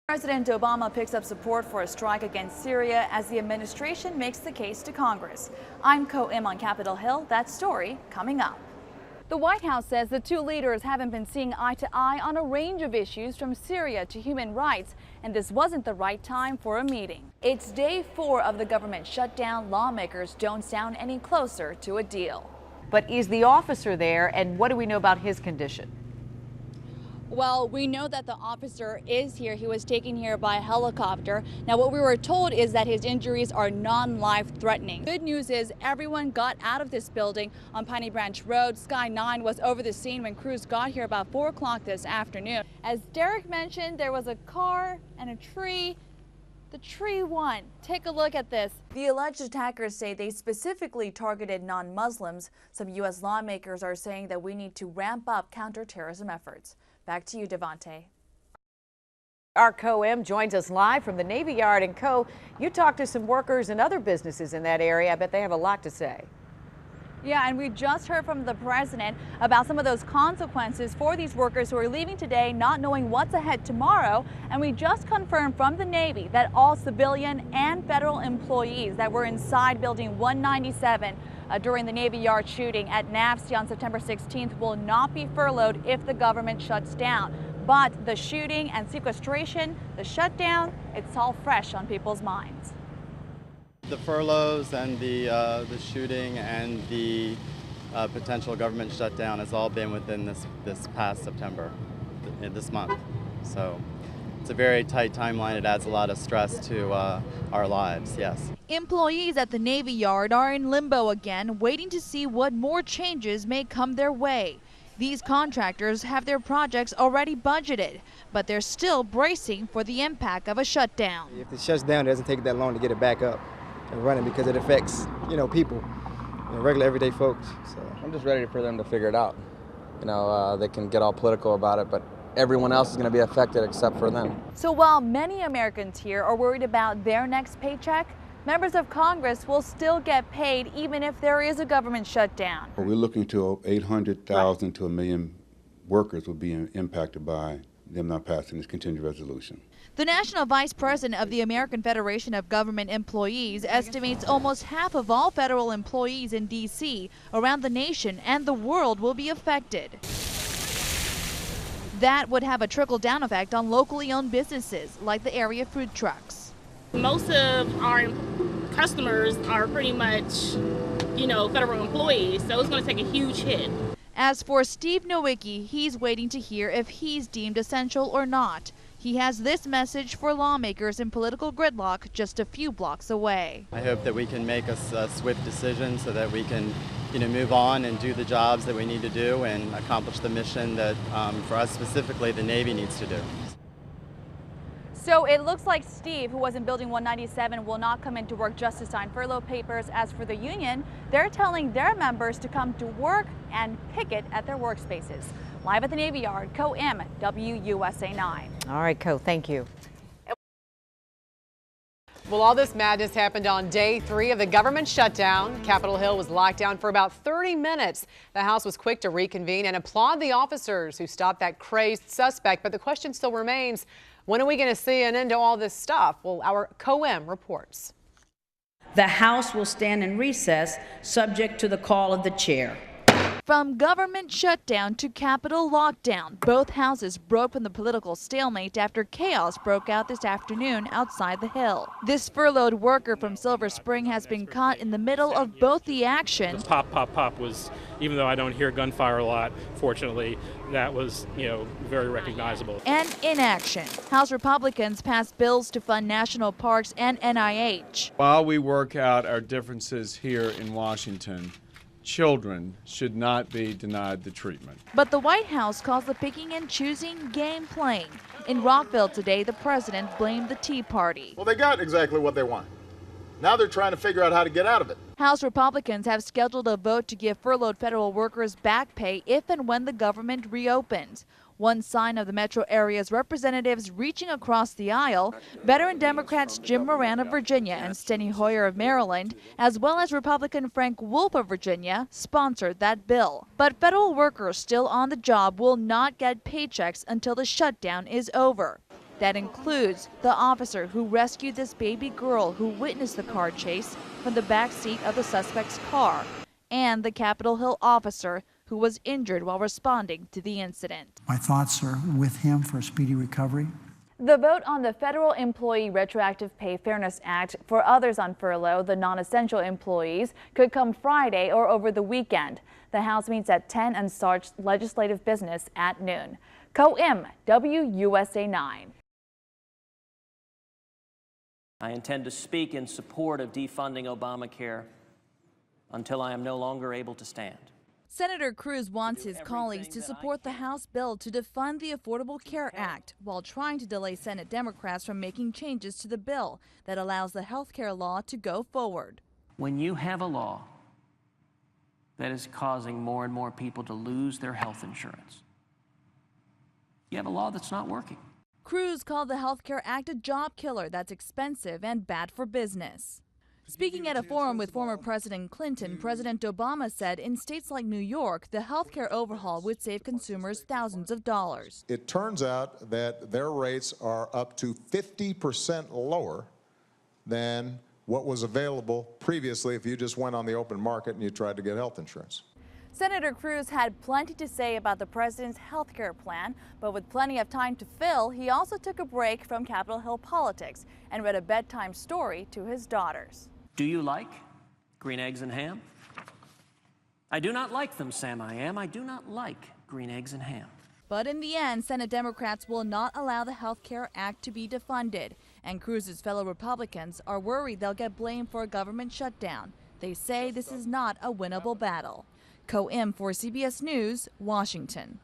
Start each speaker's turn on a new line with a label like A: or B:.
A: President Obama picks up support for a strike against Syria as the administration makes the case to Congress. I'm Ko-Im on Capitol Hill. That story coming up. The White House says the two leaders haven't been seeing eye to eye on a range of issues from Syria to human rights, and this wasn't the right time for a meeting. It's day 4 of the government shutdown. Lawmakers don't sound any closer to a deal.
B: But is the officer there, and what do we know about his condition?
A: Well, we know that the officer is here. He was taken here by helicopter. Now, what we were told is that his injuries are non-life threatening. Good news is everyone got out of this building on Piney Branch Road. Sky 9 was over the scene when crews got here about 4 o'clock this afternoon. As Derek mentioned, there was a car and a tree. The tree won. Take a look at this. The alleged attackers say they specifically targeted non-Muslims. Some U.S. lawmakers are saying that we need to ramp up counterterrorism efforts. Back to you, Devante.
B: Our Ko-Im joins us live from the Navy Yard. And you talked to some workers and other businesses in that area. I bet they have a lot to say.
A: Yeah, and we just heard from the president about some of those consequences for these workers who are leaving today, not knowing what's ahead tomorrow. And we just confirmed from the Navy that all civilian and federal employees that were inside Building 197 during the Navy Yard shooting at NAVSEA on September 16th will not be furloughed if the government shuts down. But the shooting and sequestration, the shutdown, it's all fresh on people's minds.
C: The furloughs and the shooting and the potential government shutdown has all been within this past September, this month. So it's a very tight timeline. It adds a lot of stress to our lives, yes.
A: Employees at the Navy Yard are in limbo again, waiting to see what more changes may come their way. These contractors have their projects already budgeted, but they're still bracing for the impact of a shutdown.
D: If it shuts down, it doesn't take that long to get it back up and running because it affects, people, regular everyday folks. So
E: I'm just ready for them to figure it out. They can get all political about it, but everyone else is going to be affected except for them.
A: So while many Americans here are worried about their next paycheck, members of Congress will still get paid even if there is a government shutdown.
F: We're looking to 800,000 to 1 million workers will be impacted by them not passing this continuing resolution.
A: The National Vice President of the American Federation of Government Employees estimates almost half of all federal employees in D.C., around the nation, and the world will be affected. That would have a trickle-down effect on locally owned businesses like the area food trucks.
G: Most of our customers are pretty much, federal employees, so it's going to take a huge hit.
A: As for Steve Nowicki, he's waiting to hear if he's deemed essential or not. He has this message for lawmakers in political gridlock just a few blocks away.
C: I hope that we can make a swift decision so that we can move on and do the jobs that we need to do and accomplish the mission that, for us specifically, the Navy needs to do.
A: So it looks like Steve, who was in Building 197, will not come into work just to sign furlough papers. As for the union, they're telling their members to come to work and picket at their workspaces. Live at the Navy Yard, Ko-Im, WUSA 9.
B: All right, thank you.
H: Well, all this madness happened on day 3 of the government shutdown. Capitol Hill was locked down for about 30 minutes. The House was quick to reconvene and applaud the officers who stopped that crazed suspect. But the question still remains, when are we going to see an end to all this stuff? Well, our Ko-Im reports.
I: The House will stand in recess, subject to the call of the chair.
A: From government shutdown to Capitol lockdown, both houses broke from the political stalemate after chaos broke out this afternoon outside the Hill. This furloughed worker from Silver Spring has been caught in the middle of both the action.
J: The pop, pop, pop was, even though I don't hear gunfire a lot, fortunately, that was, very recognizable.
A: And inaction. House Republicans passed bills to fund national parks and NIH.
K: While we work out our differences here in Washington, children should not be denied the treatment.
A: But the White House calls the picking and choosing game playing. In Rockville today, the president blamed the Tea Party.
L: Well, they got exactly what they want. Now they're trying to figure out how to get out of it.
A: House Republicans have scheduled a vote to give furloughed federal workers back pay if and when the government reopens. One sign of the metro area's representatives reaching across the aisle, veteran Democrats Jim Moran of Virginia and Steny Hoyer of Maryland, as well as Republican Frank Wolf of Virginia, sponsored that bill. But federal workers still on the job will not get paychecks until the shutdown is over. That includes the officer who rescued this baby girl who witnessed the car chase from the back seat of the suspect's car, and the Capitol Hill officer who was injured while responding to the incident.
M: My thoughts are with him for a speedy recovery.
A: The vote on the Federal Employee Retroactive Pay Fairness Act for others on furlough, the non-essential employees, could come Friday or over the weekend. The House meets at 10 and starts legislative business at noon. Co-Im, WUSA 9.
N: I intend to speak in support of defunding Obamacare until I am no longer able to stand.
A: Senator Cruz wants his colleagues to support the House bill to defund the Affordable Care Act while trying to delay Senate Democrats from making changes to the bill that allows the health care law to go forward.
N: When you have a law that is causing more and more people to lose their health insurance, you have a law that's not working.
A: Cruz called the Health Care Act a job killer that's expensive and bad for business. Speaking at a forum with former President Clinton, President Obama said in states like New York, the health care overhaul would save consumers thousands of dollars.
O: It turns out that their rates are up to 50% lower than what was available previously if you just went on the open market and you tried to get health insurance.
A: Senator Cruz had plenty to say about the president's health care plan, but with plenty of time to fill, he also took a break from Capitol Hill politics and read a bedtime story to his daughters.
N: Do you like green eggs and ham? I do not like them, Sam I am. I do not like green eggs and ham.
A: But in the end, Senate Democrats will not allow the Health Care Act to be defunded, and Cruz's fellow Republicans are worried they'll get blamed for a government shutdown. They say this is not a winnable battle. Co-Im for CBS News, Washington.